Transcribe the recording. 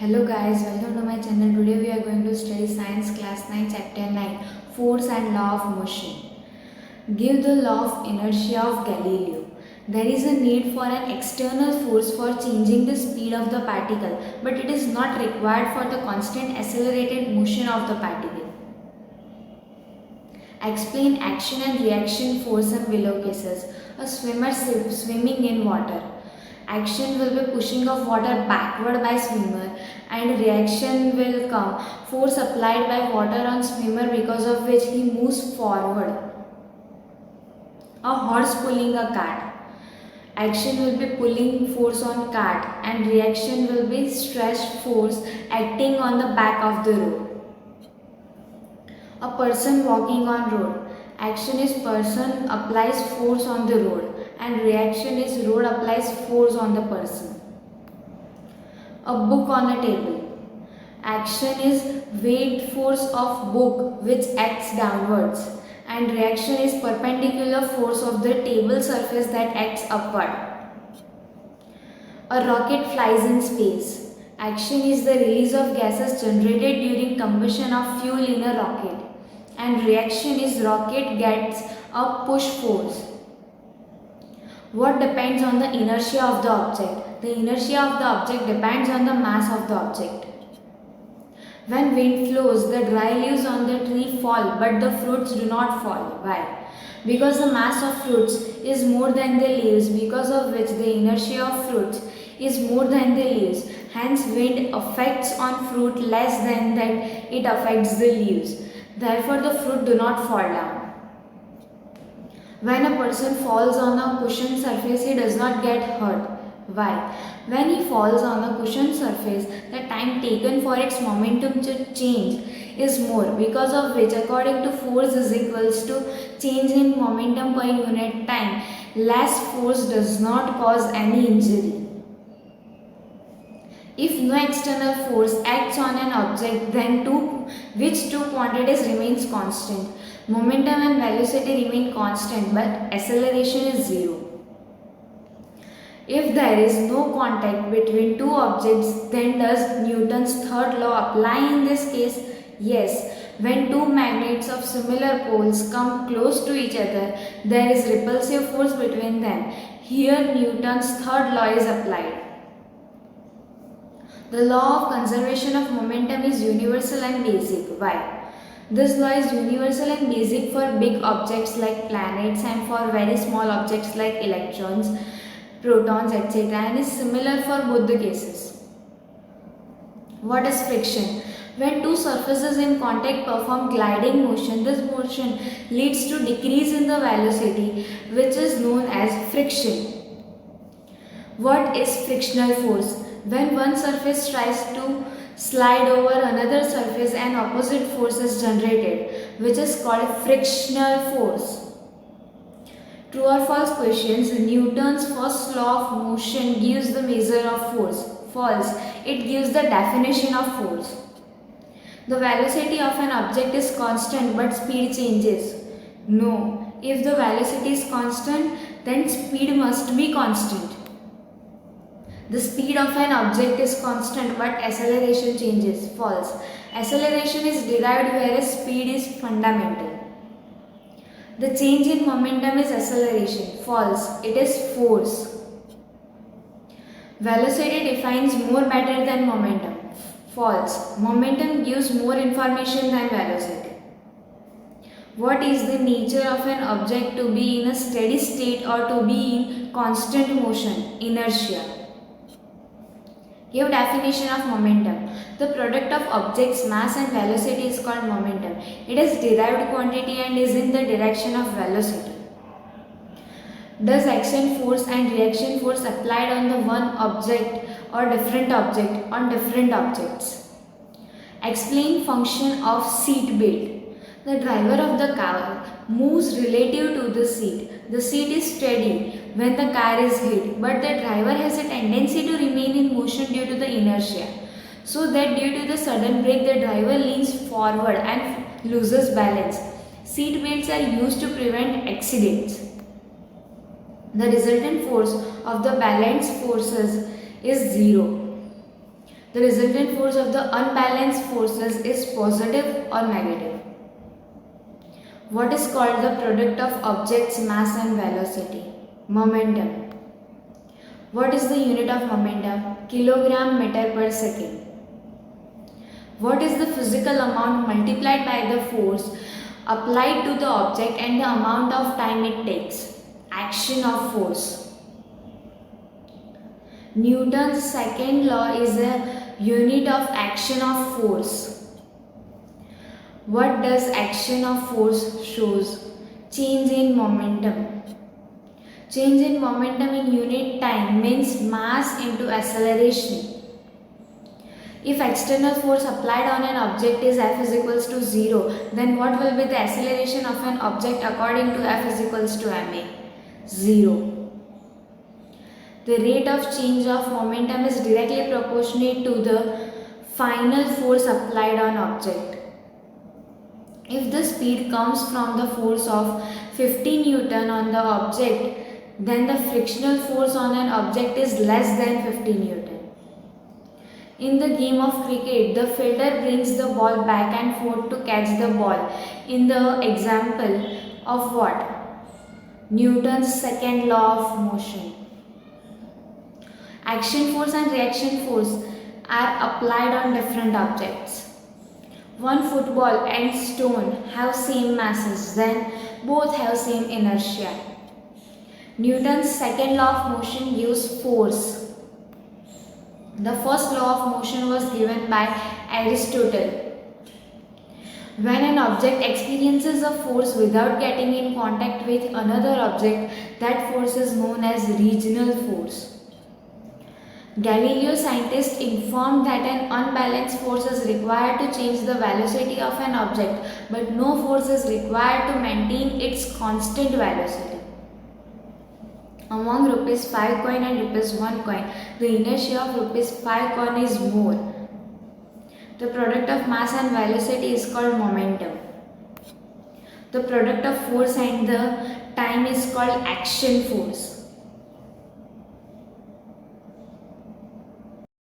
Hello guys, welcome to my channel. Today we are going to study Science Class 9 Chapter 9 Force and Law of Motion. Give the law of inertia of Galileo. There is a need for an external force for changing the speed of the particle, but it is not required for the constant accelerated motion of the particle. Explain action and reaction force in below cases. A swimmer swimming in water. Action will be pushing of water backward by swimmer and reaction will come force applied by water on swimmer because of which he moves forward. A horse pulling a cart. Action will be pulling force on cart and reaction will be stretch force acting on the back of the road. A person walking on road. Action is person applies force on the road and reaction is road applies force on the person. A book on a table. Action is weight force of book which acts downwards and reaction is perpendicular force of the table surface that acts upward. A rocket flies in space. Action is the release of gases generated during combustion of fuel in a rocket and reaction is rocket gets a push force. What depends on the inertia of the object? The inertia of the object depends on the mass of the object. When wind flows, the dry leaves on the tree fall, but the fruits do not fall. Why? Because the mass of fruits is more than the leaves, because of which the inertia of fruits is more than the leaves. Hence, wind affects on fruit less than that it affects the leaves. Therefore, the fruit do not fall down. When a person falls on a cushioned surface, he does not get hurt. Why? When he falls on a cushioned surface, the time taken for its momentum to change is more, because of which, according to force is equals to change in momentum per unit time, less force does not cause any injury. If no external force acts on an object, then which two quantities remains constant? Momentum and velocity remain constant, but acceleration is zero. If there is no contact between two objects, then does Newton's third law apply in this case? Yes. When two magnets of similar poles come close to each other, there is repulsive force between them. Here Newton's third law is applied. The law of conservation of momentum is universal and basic. Why? This law is universal and basic for big objects like planets and for very small objects like electrons, protons, etc. and is similar for both the cases. What is friction? When two surfaces in contact perform gliding motion, this motion leads to decrease in the velocity, which is known as friction. What is frictional force? When one surface tries to slide over another surface, an opposite force is generated, which is called frictional force. True or false questions. Newton's first law of motion gives the measure of force. False. It gives the definition of force. The velocity of an object is constant but speed changes. No. If the velocity is constant, then speed must be constant. The speed of an object is constant but acceleration changes. False. Acceleration is derived whereas speed is fundamental. The change in momentum is acceleration. False. It is force. Velocity defines more matter than momentum. False. Momentum gives more information than velocity. What is the nature of an object to be in a steady state or to be in constant motion? Inertia. Give definition of momentum. The product of object's mass and velocity is called momentum. It is derived quantity and is in the direction of velocity. Does action force and reaction force applied on the one object or different object on different objects? Explain function of seat belt. The driver of the car moves relative to the seat. The seat is steady when the car is hit, but the driver has a tendency to remain in motion due to the inertia. So that due to the sudden brake, the driver leans forward and loses balance. Seat belts are used to prevent accidents. The resultant force of the balanced forces is zero. The resultant force of the unbalanced forces is positive or negative. What is called the product of objects' mass and velocity? Momentum. What is the unit of momentum? Kilogram meter per second. What is the physical amount multiplied by the force applied to the object and the amount of time it takes? Action of force. Newton's second law is a unit of action of force. What does action of force shows? Change in momentum. Change in momentum in unit time means mass into acceleration. If external force applied on an object is F is equals to 0, then what will be the acceleration of an object according to F is equals to ma? 0. The rate of change of momentum is directly proportionate to the final force applied on object. If the speed comes from the force of 50 Newton on the object, then the frictional force on an object is less than 50 Newton. In the game of cricket, the fielder brings the ball back and forth to catch the ball. In the example of what? Newton's second law of motion. Action force and reaction force are applied on different objects. One football and stone have same masses, then both have same inertia. Newton's second law of motion gives force. The first law of motion was given by Aristotle. When an object experiences a force without getting in contact with another object, that force is known as regional force. Galileo scientists informed that an unbalanced force is required to change the velocity of an object, but no force is required to maintain its constant velocity. Among ₹5 coin and ₹1 coin, the inertia of ₹5 coin is more. The product of mass and velocity is called momentum. The product of force and the time is called action force.